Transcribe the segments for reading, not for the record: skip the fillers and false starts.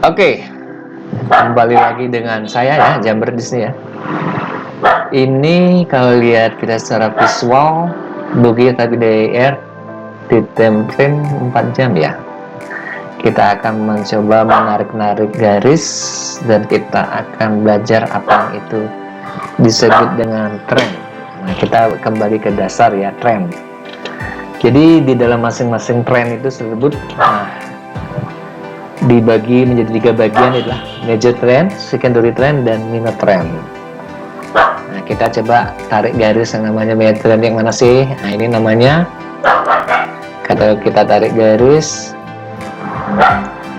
Oke, kembali lagi dengan saya ya, Jamber di sini ya. Ini kalau lihat kita secara visual, Boogie tapi DIR di template 4 jam ya. Kita akan mencoba menarik-narik garis dan kita akan belajar apa yang itu disebut dengan trend. Nah, kita kembali ke dasar ya, trend. Jadi di dalam masing-masing trend itu tersebut, dibagi menjadi 3 bagian, itulah major trend, secondary trend, dan minor trend. Nah, kita coba tarik garis yang namanya major trend yang mana sih? Nah, ini namanya, kalau kita tarik garis,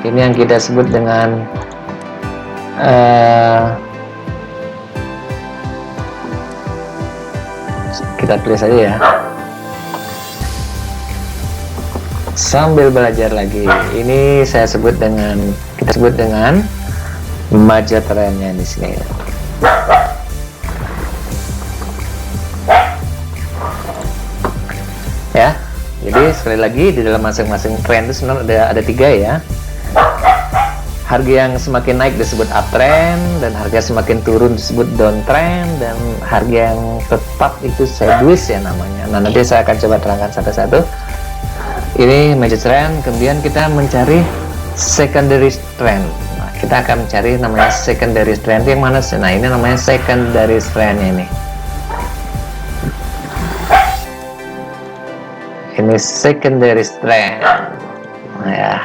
ini yang kita sebut dengan kita tulis saja ya, sambil belajar lagi. Ini saya sebut dengan, kita sebut dengan major trendnya di sini. Ya, jadi sekali lagi di dalam masing-masing trend itu sebenarnya ada 3 ya. Harga yang semakin naik disebut uptrend, dan harga semakin turun disebut downtrend, dan harga yang tetap itu sideways ya namanya. Nah, nanti saya akan coba terangkan satu-satu. Ini major trend, kemudian kita mencari secondary trend. Nah, kita akan mencari namanya secondary trend yang mana sih? Nah, ini namanya secondary trend ini. Ini secondary trend. Nah, ya.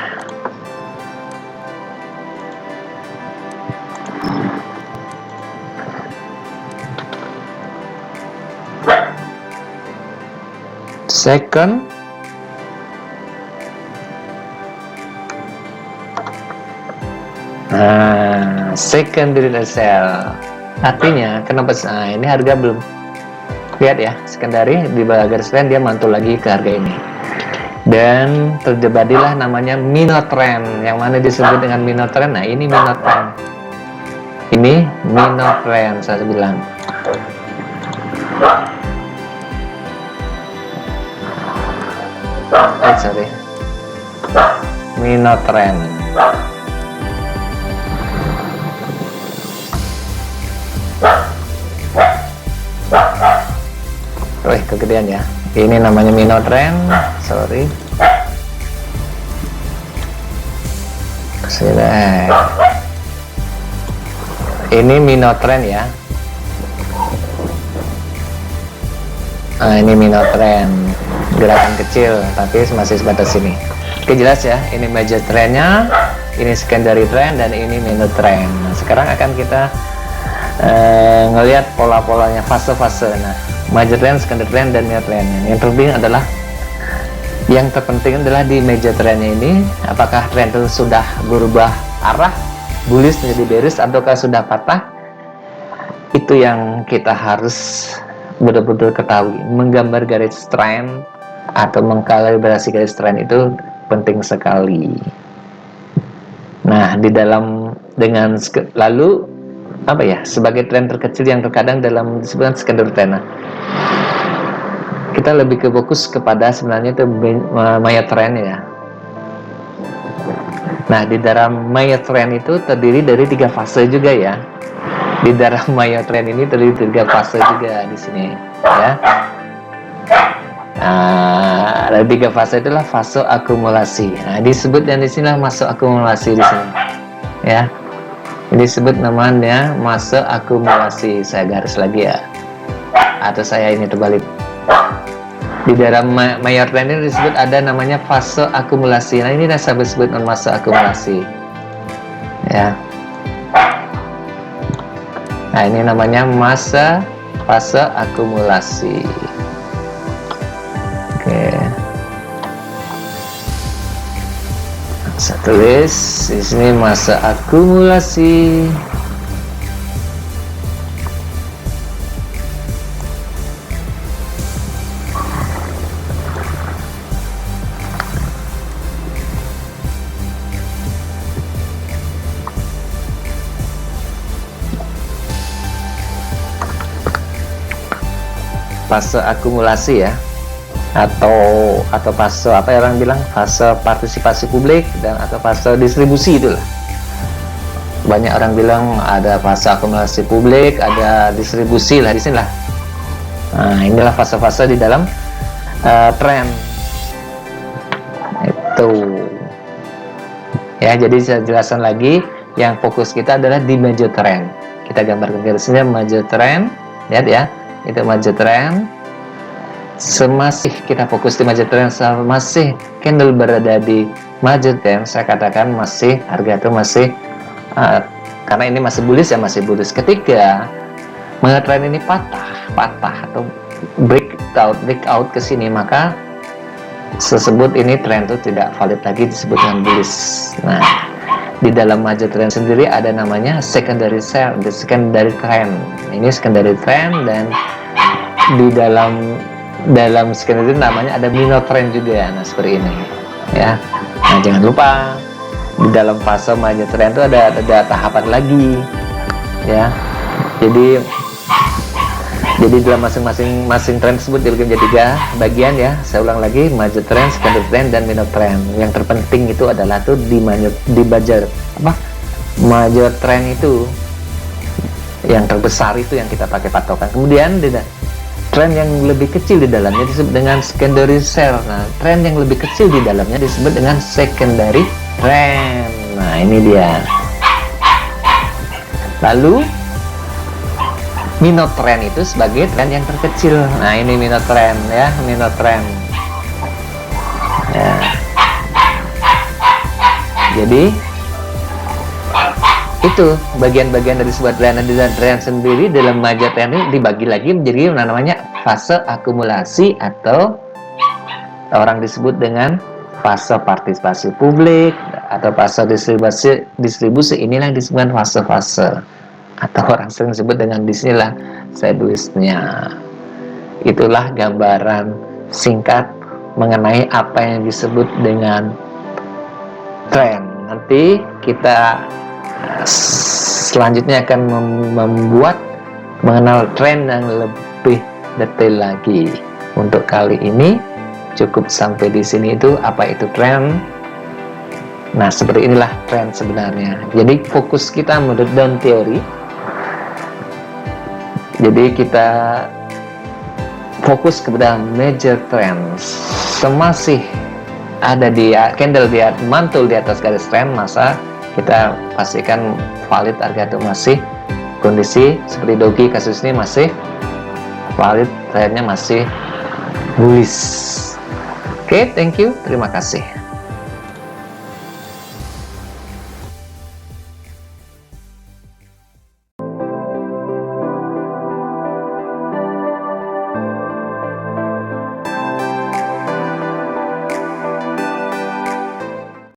Secondary sell. Artinya kenapa? Nah, ini harga belum lihat ya, secondary di bawah garis trend dia mantul lagi ke harga ini, dan terjadilah namanya minor trend, yang mana disebut dengan minor trend. Nah, ini minor trend, ini minor trend saya bilang. Minor trend. Kegedean ya. Ini namanya minor trend. Sorry. Ini minor trend ya. Nah, ini minor trend, gerakan kecil tapi masih sebatas ini. Oke, jelas ya. Ini major trendnya, ini secondary trend, dan ini minor trend. Nah, sekarang akan kita ngelihat pola-polanya, fase-fase. Nah, major trend, secondary trend, dan minor trend. Yang terpenting adalah di major trendnya ini, apakah trend itu sudah berubah arah, bullish menjadi bearish, ataukah sudah patah. Itu yang kita harus betul-betul ketahui. Menggambar garis trend atau mengkalibrasi garis trend itu penting sekali. Nah, di dalam dengan lalu apa ya, sebagai tren terkecil yang terkadang dalam disebutkan secondary trend. Nah, kita lebih ke fokus kepada sebenarnya itu major trend ya. Nah, di dalam major trend itu terdiri dari 3 fase juga ya. Di dalam major trend ini terdiri dari 3 fase juga di sini ya. Nah, ada 3 fase, itulah fase akumulasi. Nah, disebut dan di sini masuk akumulasi di sini ya. Ini disebut namanya masa akumulasi. Saya garis lagi ya, atau saya ini terbalik. Di dalam major trend ini disebut ada namanya fase akumulasi. Nah, ini saya sebut dengan masa akumulasi ya. Nah, ini namanya fase akumulasi. Oke, saya tulis di sini masa akumulasi. Fase akumulasi ya, atau fase apa ya, orang bilang fase partisipasi publik, dan atau fase distribusi itulah. banyak orang bilang ada fase akumulasi publik, ada distribusi lah di sini lah. Nah, inilah fase-fase di dalam tren itu. Ya, jadi saya jelaskan lagi, yang fokus kita adalah di major trend. Kita gambarkan garisnya major trend, lihat ya, itu major trend. Semasih kita fokus di major trend, masih candle berada di major trend, saya katakan masih harga itu masih karena ini masih bullish ya, masih bullish. Ketika major trend ini patah atau breakout ke sini, maka tersebut ini trend itu tidak valid lagi, disebut dengan bullish. Nah, di dalam major trend sendiri ada namanya secondary sell, the secondary trend. Ini secondary trend, dan di dalam secondary namanya ada minor trend juga. Nah, seperti ini ya. Nah, jangan lupa di dalam fase major trend itu ada tahapan lagi ya. Jadi dalam masing-masing trend tersebut dibagi menjadi 3 bagian ya. Saya ulang lagi, major trend, secondary trend, dan minor trend. Yang terpenting itu adalah tuh di major trend itu yang terbesar itu yang kita pakai patokan. Kemudian trend yang lebih kecil di dalamnya disebut dengan secondary sell. Nah, trend yang lebih kecil di dalamnya disebut dengan secondary trend. Nah, ini dia. Lalu minor trend itu sebagai trend yang terkecil. Nah, ini minor trend ya, minor trend ya. Jadi itu bagian-bagian dari sebuah trend, dan trend sendiri dalam major trend ini dibagi lagi menjadi namanya fase akumulasi, atau orang disebut dengan fase partisipasi publik, atau fase distribusi. Inilah yang disebut fase-fase, atau orang sering sebut dengan disinilah seduisnya. Itulah gambaran singkat mengenai apa yang disebut dengan tren. Nanti kita selanjutnya akan mengenal tren yang lebih detail lagi. Untuk kali ini cukup sampai di sini. Itu apa itu tren. Nah, seperti inilah tren sebenarnya. Jadi fokus kita menurut Down Theory, jadi kita fokus kepada major trend. Semasih ada di candle di mantul di atas garis trend, masa kita pastikan valid harga itu masih kondisi seperti Doji kasus ini masih valid, trendnya masih bullish. Oke, thank you, terima kasih.